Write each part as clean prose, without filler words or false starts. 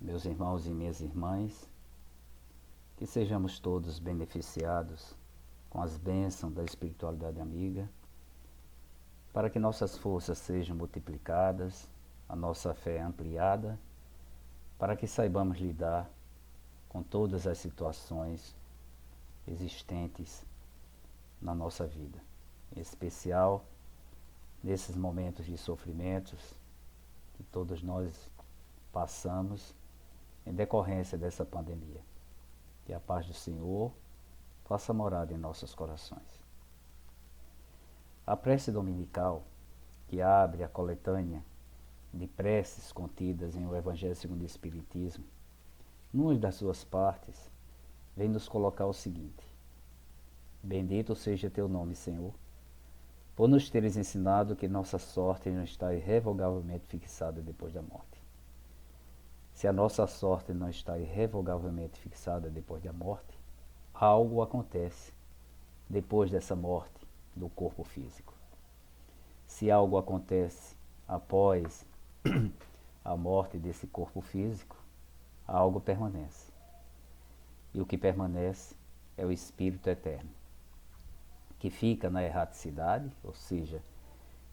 meus irmãos e minhas irmãs, que sejamos todos beneficiados com as bênçãos da espiritualidade amiga, para que nossas forças sejam multiplicadas, a nossa fé ampliada, para que saibamos lidar com todas as situações existentes na nossa vida, em especial nesses momentos de sofrimentos que todos nós passamos em decorrência dessa pandemia. Que a paz do Senhor faça morada em nossos corações. A prece dominical, que abre a coletânea de preces contidas em O Evangelho segundo o Espiritismo, numa das suas partes, vem nos colocar o seguinte: Bendito seja teu nome, Senhor, por nos teres ensinado que nossa sorte não está irrevogavelmente fixada depois da morte. Se a nossa sorte não está irrevogavelmente fixada depois da morte, algo acontece depois dessa morte do corpo físico. Se algo acontece após a morte desse corpo físico, algo permanece. E o que permanece é o Espírito Eterno, que fica na erraticidade, ou seja,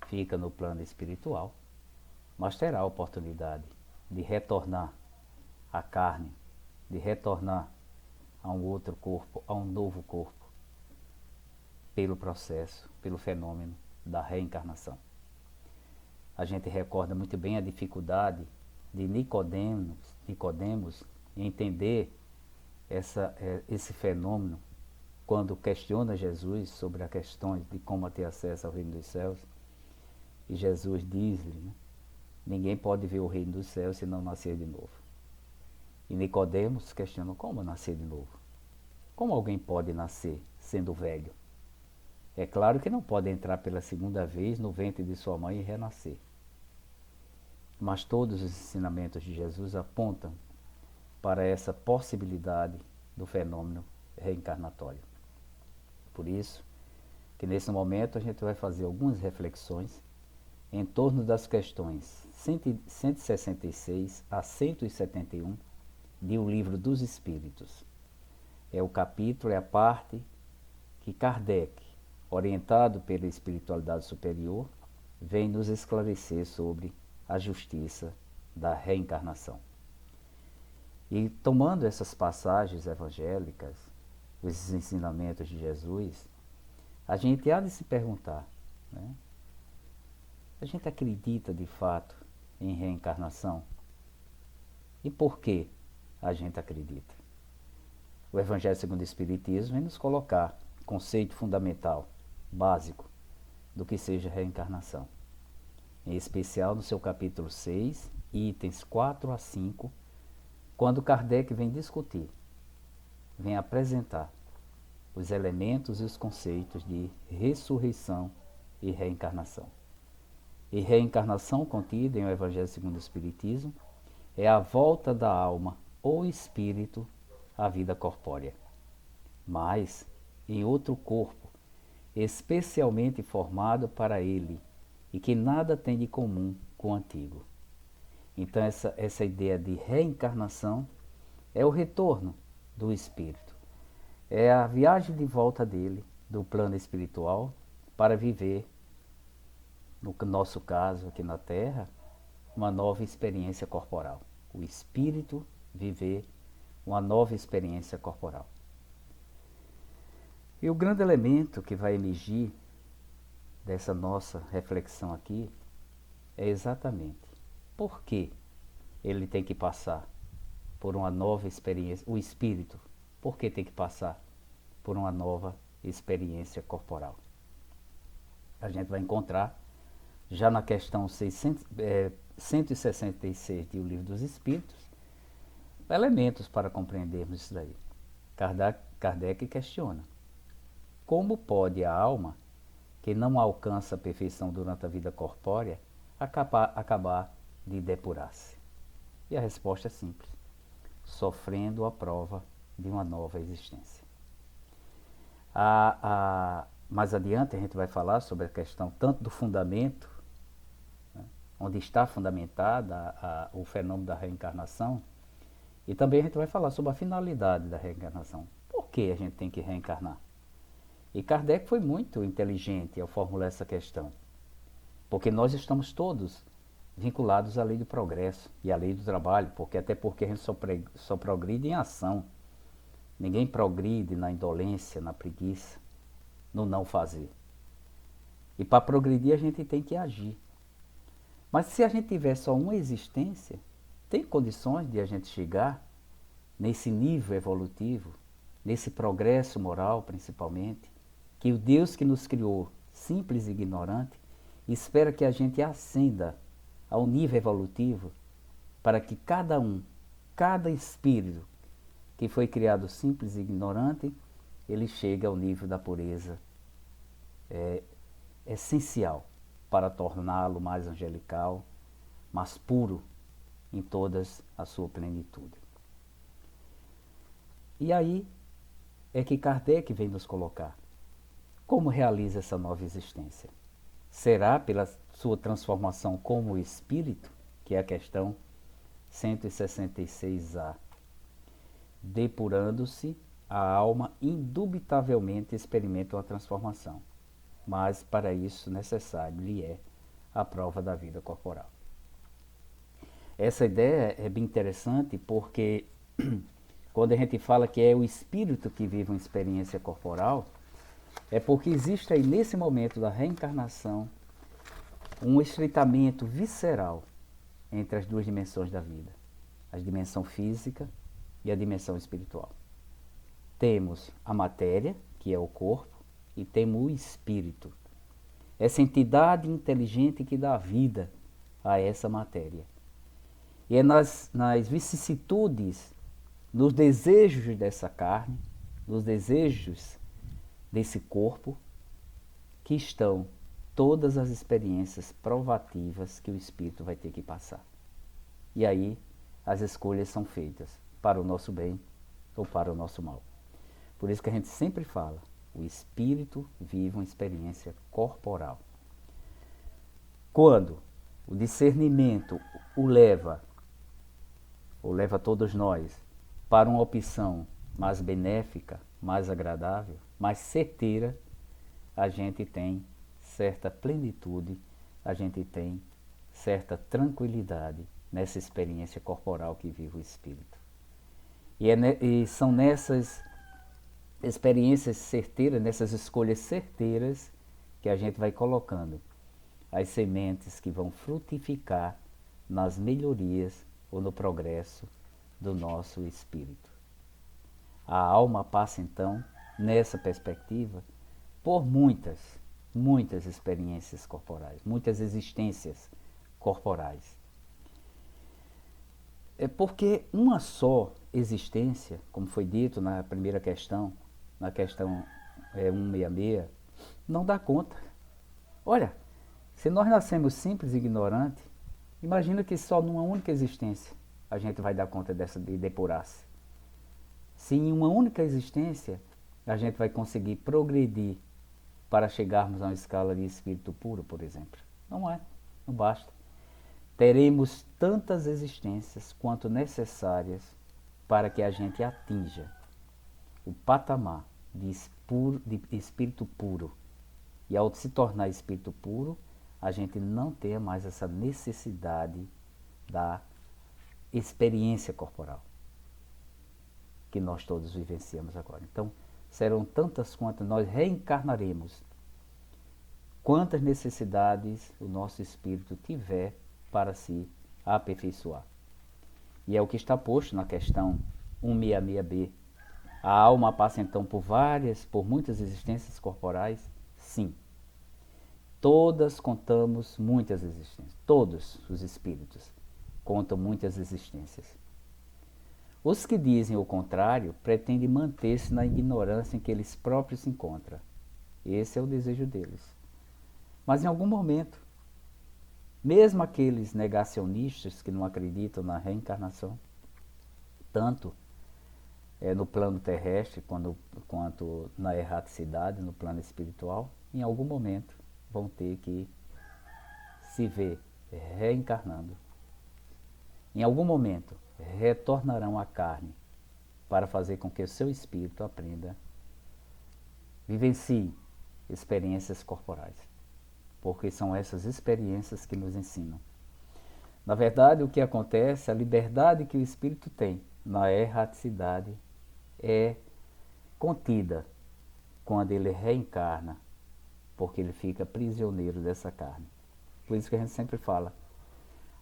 fica no plano espiritual, mas terá a oportunidade de retornar à carne, de retornar a um outro corpo, a um novo corpo, pelo processo, pelo fenômeno da reencarnação. A gente recorda muito bem a dificuldade de Nicodemos em entender esse fenômeno quando questiona Jesus sobre as questões de como ter acesso ao reino dos céus. E Jesus diz-lhe, ninguém pode ver o reino dos céus se não nascer de novo. E Nicodemos questiona, como nascer de novo? Como alguém pode nascer sendo velho? É claro que não pode entrar pela segunda vez no ventre de sua mãe e renascer. Mas todos os ensinamentos de Jesus apontam para essa possibilidade do fenômeno reencarnatório. Por isso, que nesse momento a gente vai fazer algumas reflexões em torno das questões 166 a 171 de O Livro dos Espíritos. É o capítulo, é a parte que Kardec, orientado pela espiritualidade superior, vem nos esclarecer sobre a justiça da reencarnação. E tomando essas passagens evangélicas, os ensinamentos de Jesus, a gente há de se perguntar, a gente acredita de fato em reencarnação? E por que a gente acredita? O Evangelho segundo o Espiritismo vem nos colocar conceito fundamental, básico, do que seja reencarnação. Em especial no seu capítulo 6, itens 4 a 5, quando Kardec vem discutir, vem apresentar os elementos e os conceitos de ressurreição e reencarnação. E reencarnação contida em O Evangelho segundo o Espiritismo é a volta da alma ou espírito à vida corpórea, mas em outro corpo, especialmente formado para ele e que nada tem de comum com o antigo. Então essa ideia de reencarnação é o retorno do espírito, é a viagem de volta dele do plano espiritual para viver, no nosso caso aqui na Terra, uma nova experiência corporal. O espírito viver uma nova experiência corporal. E o grande elemento que vai emergir dessa nossa reflexão aqui é exatamente por que ele tem que passar por uma nova experiência, o espírito, por que tem que passar por uma nova experiência corporal. A gente vai encontrar, já na questão 166 de O Livro dos Espíritos, elementos para compreendermos isso daí. Kardec questiona: como pode a alma, que não alcança a perfeição durante a vida corpórea, acabar de depurar-se? E a resposta é simples: sofrendo a prova de uma nova existência. Mais adiante a gente vai falar sobre a questão tanto do fundamento, onde está fundamentada o fenômeno da reencarnação, E também a gente vai falar sobre a finalidade da reencarnação. Por que a gente tem que reencarnar? E Kardec foi muito inteligente ao formular essa questão. Porque nós estamos todos vinculados à lei do progresso e à lei do trabalho, até porque a gente só progride em ação. Ninguém progride na indolência, na preguiça, no não fazer. E para progredir a gente tem que agir. Mas se a gente tiver só uma existência, tem condições de a gente chegar nesse nível evolutivo, nesse progresso moral principalmente, que o Deus que nos criou, simples e ignorante, espera que a gente ascenda ao nível evolutivo para que cada espírito que foi criado simples e ignorante, ele chegue ao nível da pureza essencial para torná-lo mais angelical, mais puro em toda a sua plenitude. E aí é que Kardec vem nos colocar. Como realiza essa nova existência? Será pela sua transformação como espírito, que é a questão 166A. Depurando-se, a alma indubitavelmente experimenta uma transformação, mas para isso necessário lhe é a prova da vida corporal. Essa ideia é bem interessante porque quando a gente fala que é o espírito que vive uma experiência corporal, é porque existe aí nesse momento da reencarnação um estreitamento visceral entre as duas dimensões da vida, a dimensão física e a dimensão espiritual. Temos a matéria, que é o corpo, e temos o espírito, essa entidade inteligente que dá vida a essa matéria. E é nas vicissitudes, nos desejos dessa carne, nos desejos desse corpo, que estão todas as experiências provativas que o espírito vai ter que passar. E aí as escolhas são feitas para o nosso bem ou para o nosso mal. Por isso que a gente sempre fala, o espírito vive uma experiência corporal. Quando o discernimento o leva, ou leva todos nós, para uma opção mais benéfica, mais agradável, mais certeira, a gente tem certa plenitude, a gente tem certa tranquilidade nessa experiência corporal que vive o espírito. E são nessas experiências certeiras, nessas escolhas certeiras, que a gente vai colocando as sementes que vão frutificar nas melhorias ou no progresso do nosso espírito. A alma passa então, nessa perspectiva, por muitas experiências corporais, muitas existências corporais. É porque uma só existência, como foi dito na primeira questão, na questão 166, não dá conta. Olha, se nós nascemos simples e ignorantes, imagina que só numa única existência a gente vai dar conta de depurar-se. Se em uma única existência a gente vai conseguir progredir para chegarmos a uma escala de espírito puro, por exemplo. Não basta. Teremos tantas existências quanto necessárias para que a gente atinja o patamar de espírito puro. E ao se tornar espírito puro, a gente não tenha mais essa necessidade da experiência corporal que nós todos vivenciamos agora. Então, serão tantas quantas nós reencarnaremos, quantas necessidades o nosso espírito tiver para se aperfeiçoar. E é o que está posto na questão 166b. A alma passa então por muitas existências corporais? Sim. Todas contamos muitas existências. Todos os espíritos contam muitas existências. Os que dizem o contrário pretendem manter-se na ignorância em que eles próprios se encontram. Esse é o desejo deles. Mas em algum momento, mesmo aqueles negacionistas que não acreditam na reencarnação, tanto no plano terrestre quanto na erraticidade, no plano espiritual, em algum momento vão ter que se ver reencarnando. Em algum momento, retornarão à carne para fazer com que o seu espírito aprenda, vivencie experiências corporais, porque são essas experiências que nos ensinam. Na verdade, o que acontece, a liberdade que o espírito tem na erraticidade é contida quando ele reencarna, porque ele fica prisioneiro dessa carne. Por isso que a gente sempre fala,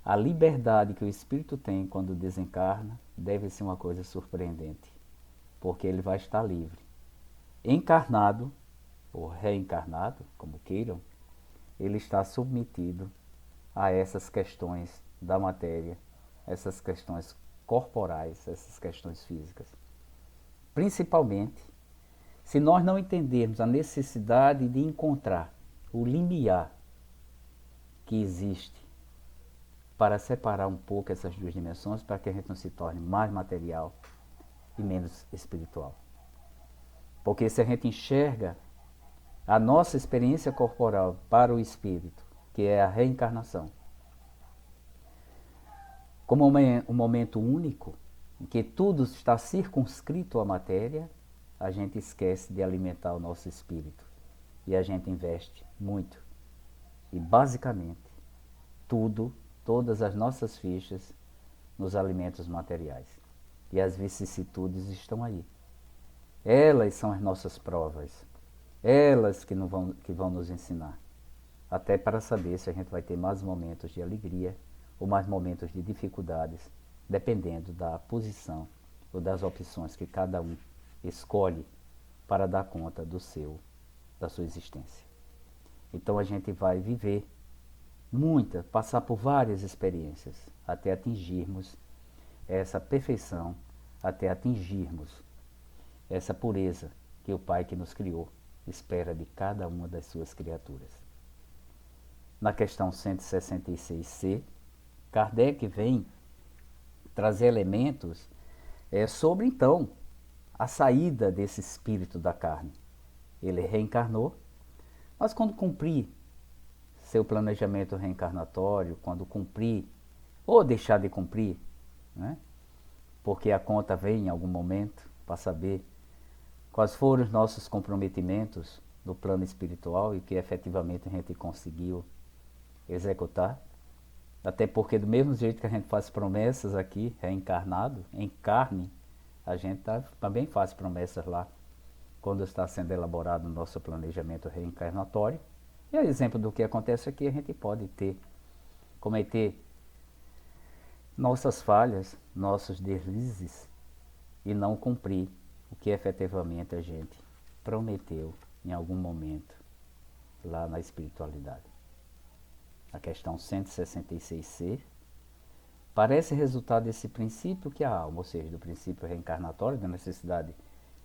a liberdade que o espírito tem quando desencarna deve ser uma coisa surpreendente, porque ele vai estar livre. Encarnado, ou reencarnado, como queiram, ele está submetido a essas questões da matéria, essas questões corporais, essas questões físicas. Principalmente, se nós não entendermos a necessidade de encontrar o limiar que existe para separar um pouco essas duas dimensões, para que a gente não se torne mais material e menos espiritual. Porque se a gente enxerga a nossa experiência corporal para o espírito, que é a reencarnação, como um momento único, em que tudo está circunscrito à matéria, a gente esquece de alimentar o nosso espírito. E a gente investe muito. E basicamente, todas as nossas fichas nos alimentos materiais. E as vicissitudes estão aí. Elas são as nossas provas. Elas que vão nos ensinar. Até para saber se a gente vai ter mais momentos de alegria ou mais momentos de dificuldades, dependendo da posição ou das opções que cada um escolhe para dar conta da sua existência. Então a gente vai viver passar por várias experiências até atingirmos essa perfeição, até atingirmos essa pureza que o Pai que nos criou espera de cada uma das suas criaturas. Na questão 166c, Kardec vem trazer elementos sobre, então, a saída desse espírito da carne. Ele reencarnou, mas quando cumprir seu planejamento reencarnatório, quando cumprir ou deixar de cumprir, né? Porque a conta vem em algum momento para saber quais foram os nossos comprometimentos no plano espiritual e que efetivamente a gente conseguiu executar. Até porque do mesmo jeito que a gente faz promessas aqui, reencarnado, em carne, a gente também faz promessas lá, quando está sendo elaborado o nosso planejamento reencarnatório. E a exemplo do que acontece aqui, a gente pode cometer nossas falhas, nossos deslizes e não cumprir o que efetivamente a gente prometeu em algum momento lá na espiritualidade. A questão 166c parece resultado desse princípio que a alma, ou seja, do princípio reencarnatório, da necessidade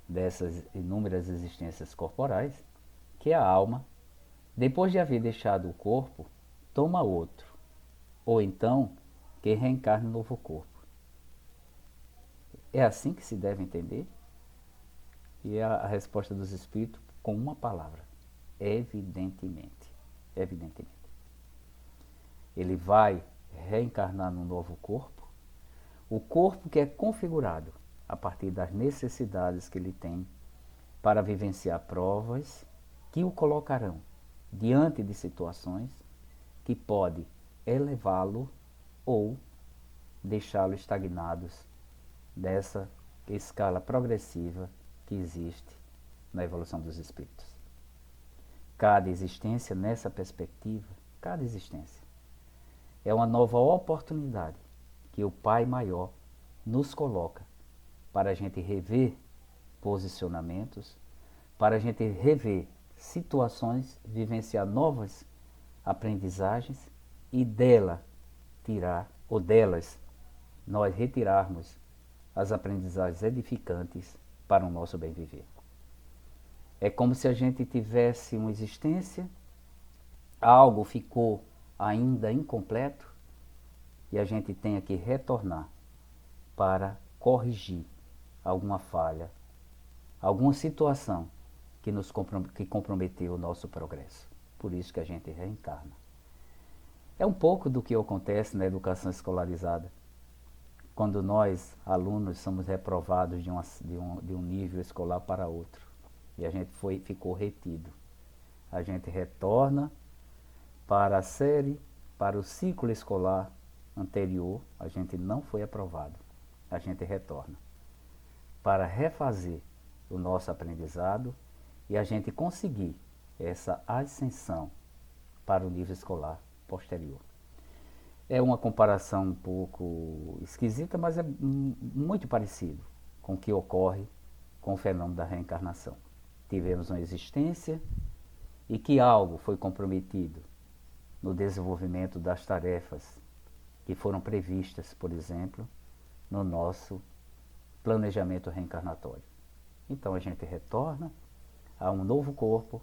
dessas inúmeras existências corporais, que a alma, depois de haver deixado o corpo, toma outro, ou então que reencarna um novo corpo. É assim que se deve entender? E a resposta dos espíritos com uma palavra: evidentemente. Evidentemente. Ele vai reencarnar num novo corpo, o corpo que é configurado a partir das necessidades que ele tem para vivenciar provas que o colocarão diante de situações que pode elevá-lo ou deixá-lo estagnados dessa escala progressiva que existe na evolução dos espíritos. Cada existência nessa perspectiva, cada existência, é uma nova oportunidade que o Pai Maior nos coloca para a gente rever posicionamentos, para a gente rever situações, vivenciar novas aprendizagens e delas nós retirarmos as aprendizagens edificantes para o nosso bem viver. É como se a gente tivesse uma existência, algo ficou ainda incompleto e a gente tenha que retornar para corrigir alguma falha, alguma situação que comprometeu o nosso progresso. Por isso que a gente reencarna. É um pouco do que acontece na educação escolarizada. quando nós, alunos, somos reprovados de um nível escolar para outro. E a gente ficou retido. A gente retorna para a série, para o ciclo escolar anterior, a gente não foi aprovado. A gente retorna para refazer o nosso aprendizado e a gente conseguir essa ascensão para o nível escolar posterior. É uma comparação um pouco esquisita, mas é muito parecido com o que ocorre com o fenômeno da reencarnação. Tivemos uma existência e que algo foi comprometido no desenvolvimento das tarefas que foram previstas, por exemplo, no nosso planejamento reencarnatório. Então a gente retorna a um novo corpo,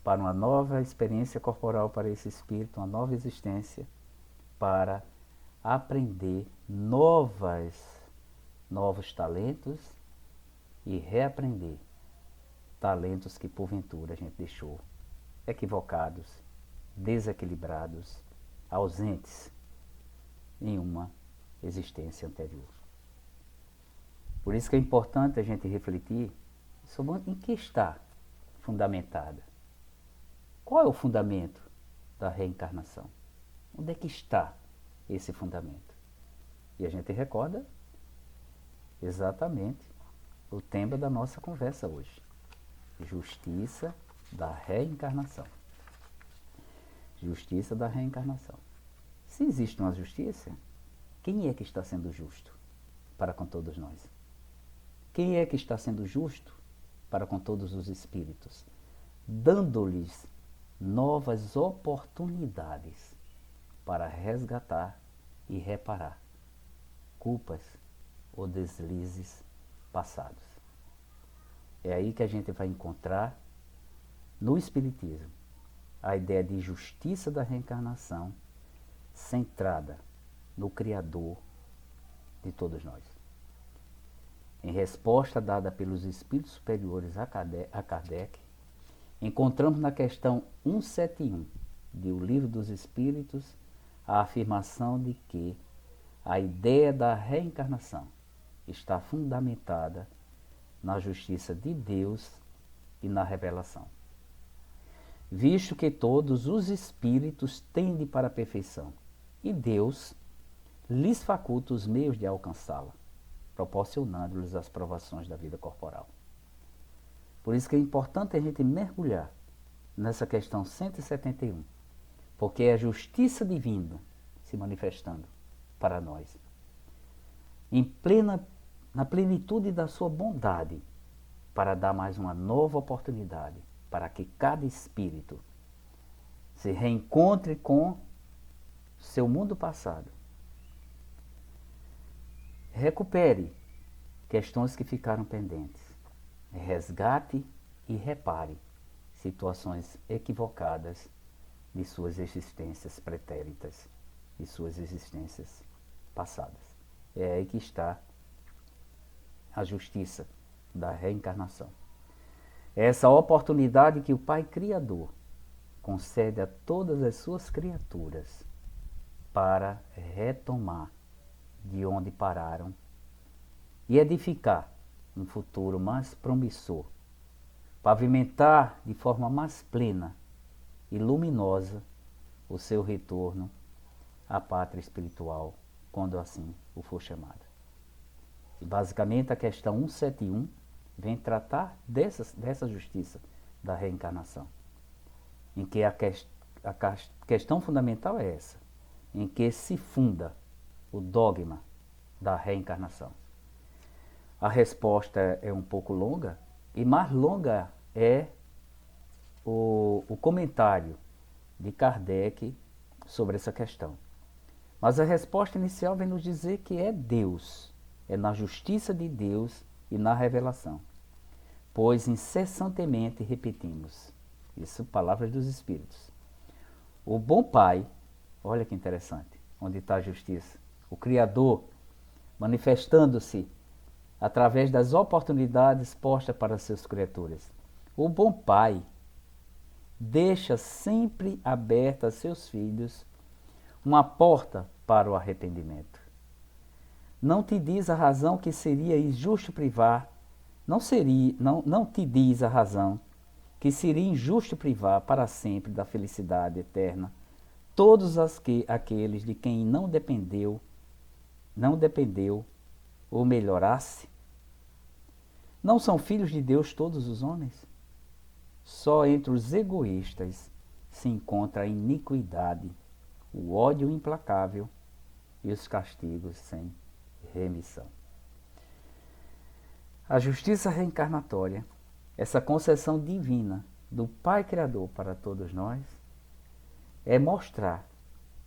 para uma nova experiência corporal para esse espírito, uma nova existência, para aprender novos talentos e reaprender talentos que porventura a gente deixou equivocados, desequilibrados, ausentes em uma existência anterior. Por isso que é importante a gente refletir sobre em que está fundamentada. Qual é o fundamento da reencarnação? Onde é que está esse fundamento? E a gente recorda exatamente o tema da nossa conversa hoje. Justiça da reencarnação. Justiça da reencarnação. Se existe uma justiça, quem é que está sendo justo para com todos nós? Quem é que está sendo justo para com todos os espíritos? Dando-lhes novas oportunidades para resgatar e reparar culpas ou deslizes passados. É aí que a gente vai encontrar no Espiritismo a ideia de justiça da reencarnação centrada no Criador de todos nós. Em resposta dada pelos espíritos superiores a Kardec, encontramos na questão 171 de O Livro dos Espíritos a afirmação de que a ideia da reencarnação está fundamentada na justiça de Deus e na revelação. Visto que todos os espíritos tendem para a perfeição e Deus lhes faculta os meios de alcançá-la, proporcionando-lhes as provações da vida corporal. Por isso que é importante a gente mergulhar nessa questão 171, porque é a justiça divina se manifestando para nós. Na plenitude da sua bondade, para dar mais uma nova oportunidade, para que cada espírito se reencontre com seu mundo passado, recupere questões que ficaram pendentes, resgate e repare situações equivocadas de suas existências pretéritas, de suas existências passadas. É aí que está a justiça da reencarnação. É essa oportunidade que o Pai Criador concede a todas as suas criaturas para retomar de onde pararam e edificar um futuro mais promissor, pavimentar de forma mais plena e luminosa o seu retorno à pátria espiritual, quando assim o for chamado. E basicamente a questão 171 vem tratar dessa justiça da reencarnação, em que a questão fundamental é essa, em que se funda o dogma da reencarnação. A resposta é um pouco longa, e mais longa é o comentário de Kardec sobre essa questão. Mas a resposta inicial vem nos dizer que é Deus, é na justiça de Deus e na revelação. Pois incessantemente repetimos, isso palavras dos Espíritos. O bom Pai, olha que interessante, onde está a justiça, o Criador manifestando-se através das oportunidades postas para seus criaturas. O bom Pai deixa sempre aberta a seus filhos uma porta para o arrependimento, Não te diz a razão que seria injusto privar, não te diz a razão que seria injusto privar para sempre da felicidade eterna todos aqueles de quem não dependeu ou melhorasse? Não são filhos de Deus todos os homens? Só entre os egoístas se encontra a iniquidade, o ódio implacável e os castigos sem remissão. A justiça reencarnatória, essa concessão divina do Pai Criador para todos nós, é mostrar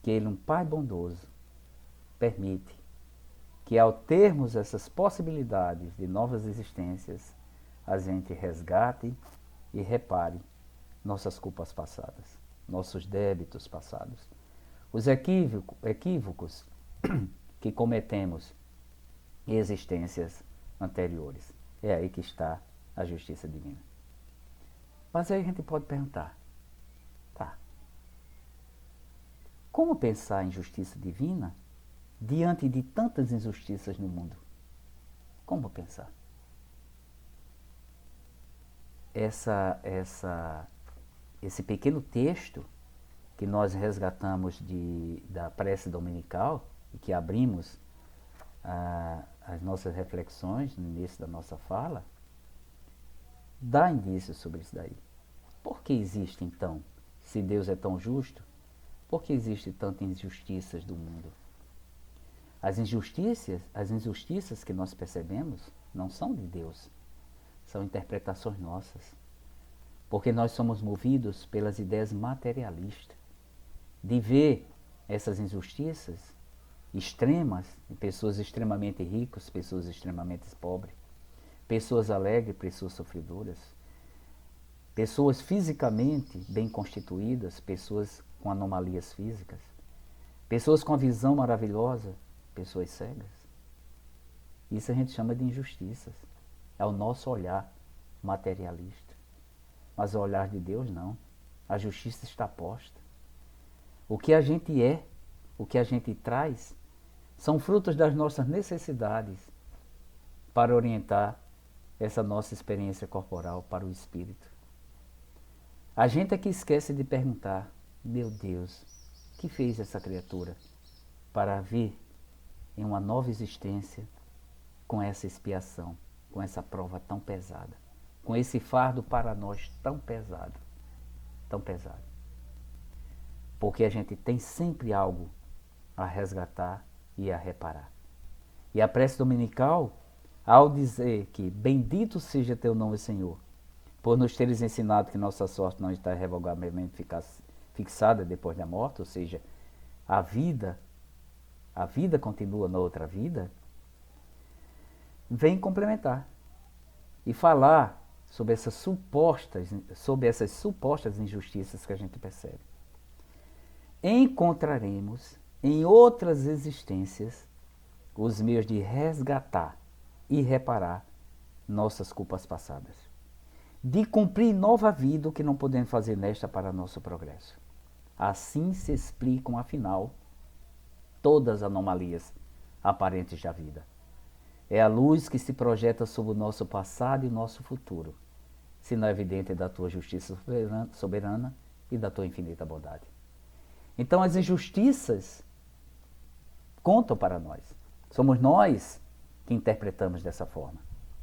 que Ele, um Pai bondoso, permite que, ao termos essas possibilidades de novas existências, a gente resgate e repare nossas culpas passadas, nossos débitos passados, os equívocos que cometemos em existências anteriores. É aí que está a justiça divina. Mas aí a gente pode perguntar, tá, como pensar em justiça divina diante de tantas injustiças no mundo? Como pensar? Esse pequeno texto que nós resgatamos da prece dominical e que abrimos as nossas reflexões no início da nossa fala, dá indícios sobre isso daí. Por que existe, então, se Deus é tão justo, por que existe tantas injustiças do mundo? As injustiças que nós percebemos não são de Deus, são interpretações nossas. Porque nós somos movidos pelas ideias materialistas, de ver essas injustiças extremas, em pessoas extremamente ricas, pessoas extremamente pobres, pessoas alegres, pessoas sofredoras, pessoas fisicamente bem constituídas, pessoas com anomalias físicas, pessoas com a visão maravilhosa, pessoas cegas. Isso a gente chama de injustiças. É o nosso olhar materialista. Mas o olhar de Deus não. A justiça está posta. O que a gente é, o que a gente traz, são frutos das nossas necessidades para orientar essa nossa experiência corporal para o espírito. A gente é que esquece de perguntar, meu Deus, que fez essa criatura para vir em uma nova existência com essa expiação, com essa prova tão pesada, com esse fardo para nós tão pesado, tão pesado. Porque a gente tem sempre algo a resgatar e a reparar. E a prece dominical, ao dizer que bendito seja teu nome, Senhor, por nos teres ensinado que nossa sorte não está irrevogavelmente fixada depois da morte, ou seja, a vida continua na outra vida, vem complementar e falar sobre essas supostas injustiças que a gente percebe. Encontraremos em outras existências os meios de resgatar e reparar nossas culpas passadas, de cumprir nova vida o que não podemos fazer nesta para nosso progresso. Assim se explicam, afinal, todas as anomalias aparentes da vida. É a luz que se projeta sobre o nosso passado e o nosso futuro, sinal evidente da tua justiça soberana e da tua infinita bondade. Então as injustiças contam para nós. Somos nós que interpretamos dessa forma.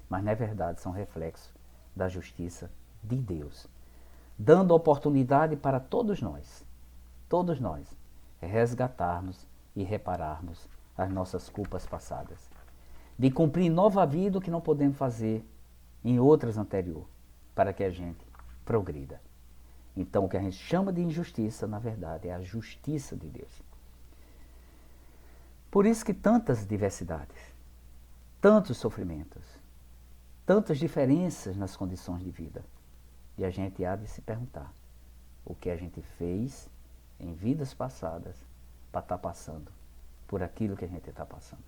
Mas não é verdade, são reflexos da justiça de Deus, dando oportunidade para todos nós, resgatarmos e repararmos as nossas culpas passadas, de cumprir nova vida o que não podemos fazer em outras anteriores, para que a gente progrida. Então, o que a gente chama de injustiça, na verdade, é a justiça de Deus. Por isso que tantas diversidades, tantos sofrimentos, tantas diferenças nas condições de vida. E a gente há de se perguntar o que a gente fez em vidas passadas para estar passando por aquilo que a gente está passando.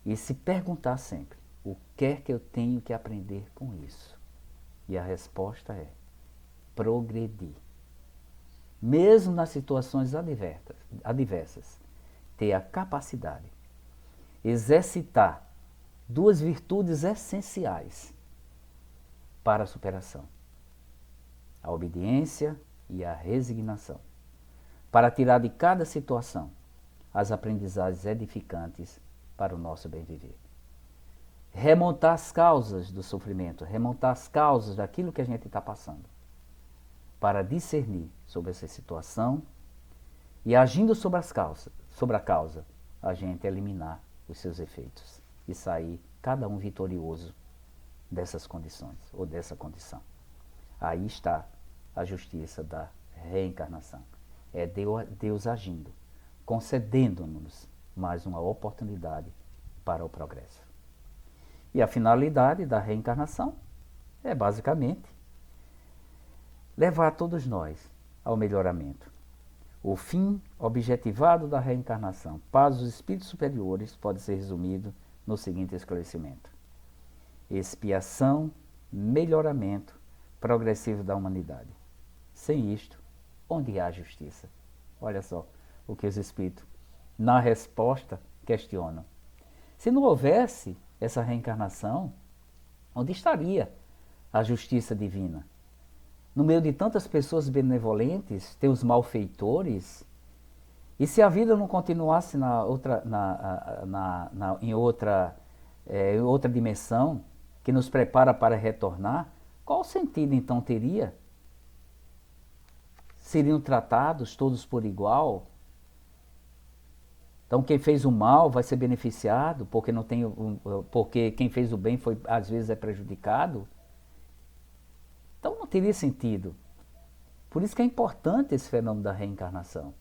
E se perguntar sempre, o que é que eu tenho que aprender com isso? E a resposta é progredir. Mesmo nas situações adversas, ter a capacidade exercitar duas virtudes essenciais para a superação: a obediência e a resignação, para tirar de cada situação as aprendizagens edificantes para o nosso bem-viver. Remontar as causas do sofrimento, remontar as causas daquilo que a gente está passando, para discernir sobre essa situação e, agindo sobre a causa, a gente eliminar os seus efeitos e sair cada um vitorioso dessas condições ou dessa condição. Aí está a justiça da reencarnação. É Deus agindo, concedendo-nos mais uma oportunidade para o progresso. E a finalidade da reencarnação é basicamente levar todos nós ao melhoramento. O fim objetivado da reencarnação para os espíritos superiores pode ser resumido no seguinte esclarecimento: expiação, melhoramento progressivo da humanidade. Sem isto, onde há justiça? Olha só o que os espíritos, na resposta, questionam. Se não houvesse essa reencarnação, onde estaria a justiça divina? No meio de tantas pessoas benevolentes, tem os malfeitores. E se a vida não continuasse em outra dimensão, que nos prepara para retornar, qual sentido então teria? Seriam tratados todos por igual? Então quem fez o mal vai ser beneficiado, porque quem fez o bem às vezes é prejudicado? Então não teria sentido. Por isso que é importante esse fenômeno da reencarnação.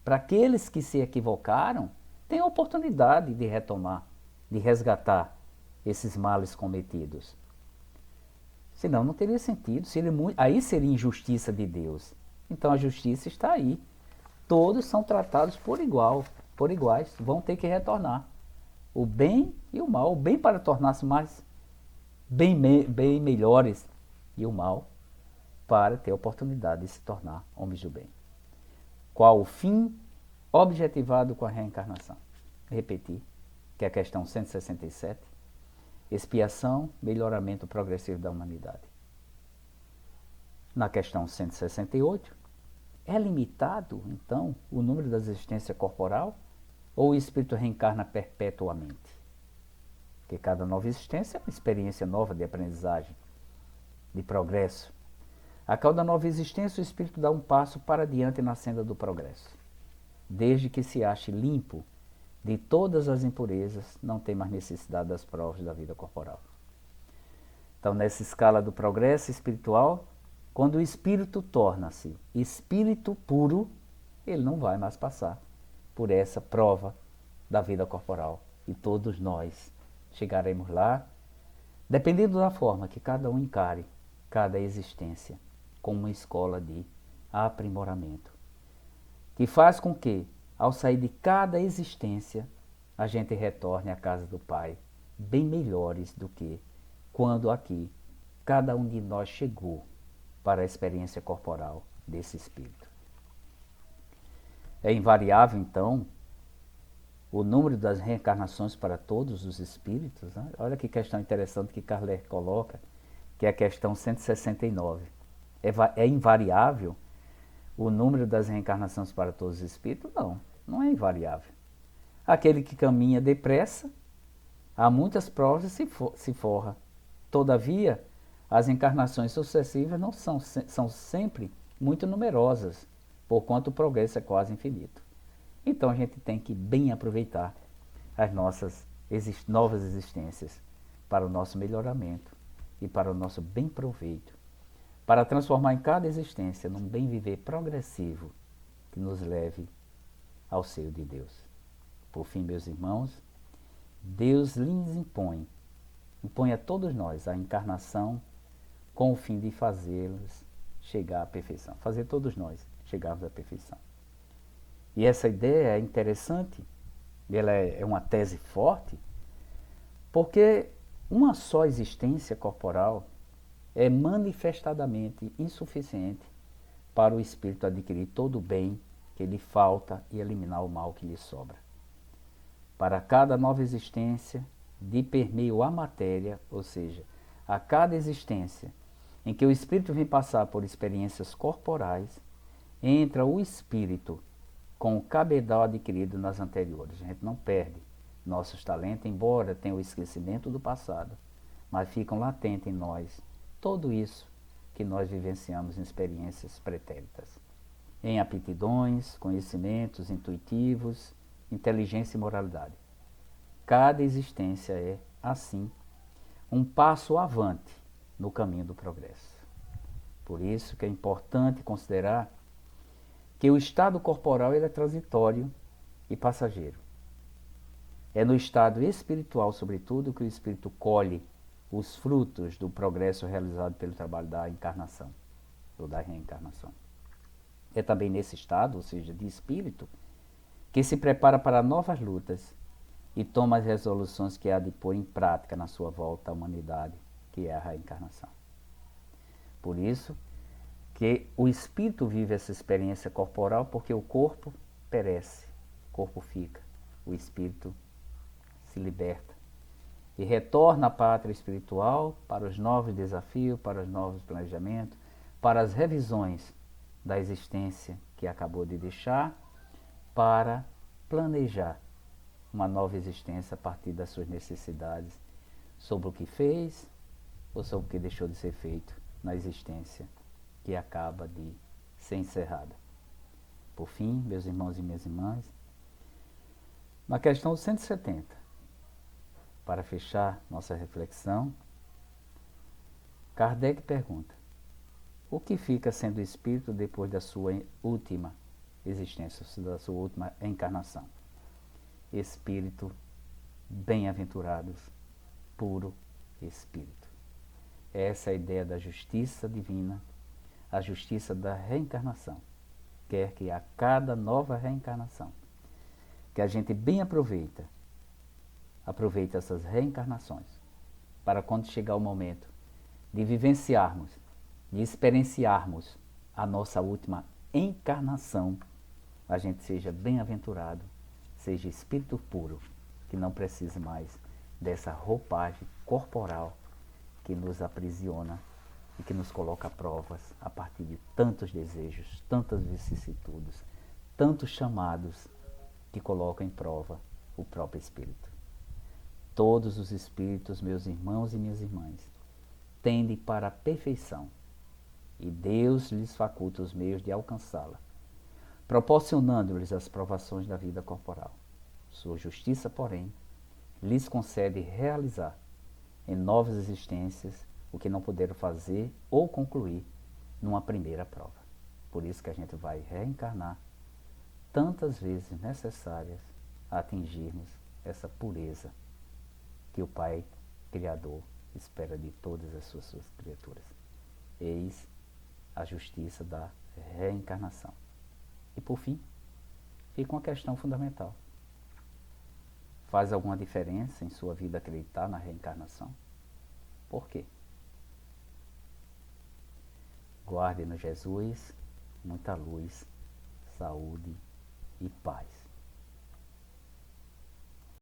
Para aqueles que se equivocaram, tem a oportunidade de retomar, de resgatar esses males cometidos. Senão não teria sentido, aí seria injustiça de Deus. Então a justiça está aí. Todos são tratados por iguais, vão ter que retornar. O bem e o mal. O bem para tornar-se mais bem melhores, e o mal para ter a oportunidade de se tornar homens do bem. Qual o fim objetivado com a reencarnação? Repetir, que é a questão 167. Expiação, melhoramento progressivo da humanidade. Na questão 168, é limitado, então, o número da existência corporal ou o espírito reencarna perpetuamente? Porque cada nova existência é uma experiência nova de aprendizagem, de progresso. A cada nova existência, o espírito dá um passo para diante na senda do progresso. Desde que se ache limpo de todas as impurezas, não tem mais necessidade das provas da vida corporal. Então, nessa escala do progresso espiritual, quando o espírito torna-se espírito puro, ele não vai mais passar por essa prova da vida corporal. E todos nós chegaremos lá, dependendo da forma que cada um encare cada existência, como uma escola de aprimoramento, que faz com que, ao sair de cada existência, a gente retorne à casa do Pai bem melhores do que quando aqui cada um de nós chegou para a experiência corporal desse espírito. É invariável, então, o número das reencarnações para todos os espíritos, né? Olha que questão interessante que Kardec coloca, que é a questão 169. É invariável o número das reencarnações para todos os espíritos? Não, não é invariável. Aquele que caminha depressa, há muitas provas e se forra. Todavia, as encarnações sucessivas não são sempre muito numerosas, porquanto o progresso é quase infinito. Então a gente tem que bem aproveitar as nossas novas existências para o nosso melhoramento e para o nosso bem proveito, para transformar em cada existência num bem viver progressivo que nos leve ao seio de Deus. Por fim, meus irmãos, Deus lhes impõe a todos nós a encarnação com o fim de fazê-los chegar à perfeição, fazer todos nós chegarmos à perfeição. E essa ideia é interessante, ela é uma tese forte, porque uma só existência corporal é manifestadamente insuficiente para o espírito adquirir todo o bem que lhe falta e eliminar o mal que lhe sobra. para cada nova existência de permeio à matéria, ou seja, a cada existência em que o espírito vem passar por experiências corporais, entra o espírito com o cabedal adquirido nas anteriores. A gente não perde nossos talentos, embora tenha o esquecimento do passado, mas ficam latentes em nós tudo isso que nós vivenciamos em experiências pretéritas, em aptidões, conhecimentos intuitivos, inteligência e moralidade. Cada existência é, assim, um passo avante no caminho do progresso. Por isso que é importante considerar que o estado corporal ele é transitório e passageiro. É no estado espiritual, sobretudo, que o espírito colhe os frutos do progresso realizado pelo trabalho da encarnação, ou da reencarnação. É também nesse estado, ou seja, de espírito, que se prepara para novas lutas e toma as resoluções que há de pôr em prática na sua volta à humanidade, que é a reencarnação. Por isso que o espírito vive essa experiência corporal, porque o corpo perece, o corpo fica, o espírito se liberta e retorna à pátria espiritual para os novos desafios, para os novos planejamentos, para as revisões da existência que acabou de deixar, para planejar uma nova existência a partir das suas necessidades, sobre o que fez ou sobre o que deixou de ser feito na existência que acaba de ser encerrada. Por fim, meus irmãos e minhas irmãs, na questão 170, para fechar nossa reflexão, Kardec pergunta: o que fica sendo espírito depois da sua última existência, da sua última encarnação? Espírito bem-aventurados, puro espírito. Essa é a ideia da justiça divina, a justiça da reencarnação. Quer que a cada nova reencarnação, que a gente bem aproveite essas reencarnações, para quando chegar o momento de vivenciarmos, de experienciarmos a nossa última encarnação, a gente seja bem-aventurado, seja espírito puro, que não precise mais dessa roupagem corporal que nos aprisiona e que nos coloca a provas a partir de tantos desejos, tantas vicissitudes, tantos chamados que colocam em prova o próprio espírito. Todos os espíritos, meus irmãos e minhas irmãs, tendem para a perfeição e Deus lhes faculta os meios de alcançá-la, proporcionando-lhes as provações da vida corporal. Sua justiça, porém, lhes concede realizar em novas existências o que não puderam fazer ou concluir numa primeira prova. Por isso que a gente vai reencarnar tantas vezes necessárias a atingirmos essa pureza que o Pai Criador espera de todas as suas criaturas. Eis a justiça da reencarnação. E por fim, fica uma questão fundamental. Faz alguma diferença em sua vida acreditar na reencarnação? Por quê? Guarde no Jesus muita luz, saúde e paz.